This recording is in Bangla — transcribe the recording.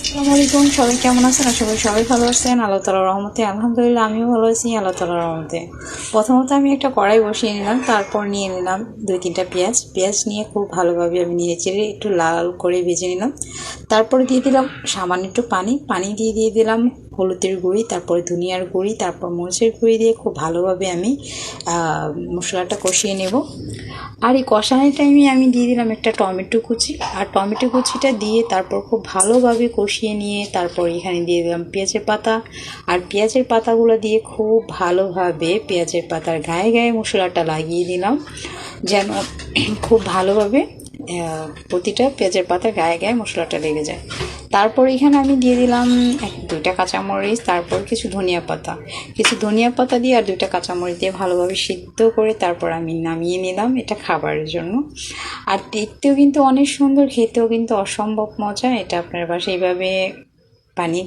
আসসালামু আলাইকুম, সবাই কেমন আছেন? আশা করি সবাই ভালো আছেন। আল্লাহ তাআলার রহমতে আলহামদুলিল্লাহ আমিও ভালো আছি আল্লাহ তাআলার রহমতে। প্রথমত আমি একটা কড়াই বসিয়ে নিলাম, তারপর নিয়ে নিলাম 2-3টা পেঁয়াজ নিয়ে খুব ভালোভাবে আমি নেড়ে চেড়ে একটু লাল করে ভেজে নিলাম। তারপরে দিয়ে দিলাম সামান্য একটু পানি দিয়ে দিলাম হলুদের গুঁড়ি, তারপরে ধনিয়ার গুঁড়ি, তারপর মরিচের গুঁড়ি দিয়ে খুব ভালোভাবে আমি মশলাটা কষিয়ে নেব। আর এই কষানোর টাইমে আমি দিয়ে দিলাম একটা টমেটো কুচি, আর টমেটো কুচিটা দিয়ে তারপর খুব ভালোভাবে কষিয়ে নিয়ে তারপর এখানে দিয়ে দিলাম পেঁয়াজের পাতা। আর পেঁয়াজের পাতাগুলো দিয়ে খুব ভালোভাবে পেঁয়াজের পাতার গায়ে গায়ে মশলাটা লাগিয়ে দিলাম, যেন খুব ভালোভাবে প্রতিটা পেঁয়াজের পাতার গায়ে গায়ে মশলাটা লেগে যায়। তারপর এখানে আমি দিয়ে দিলাম 2টা কাঁচামরিচ, তারপর কিছু ধনিয়া পাতা দিয়ে আর 2টা কাঁচামরিচ দিয়ে ভালোভাবে সিদ্ধ করে তারপর আমি নামিয়ে নিলাম এটা খাবারের জন্য। আর দেখতেও কিন্তু অনেক সুন্দর, খেতেও কিন্তু অসম্ভব মজা। এটা আপনার বাসায় এইভাবে বানিয়ে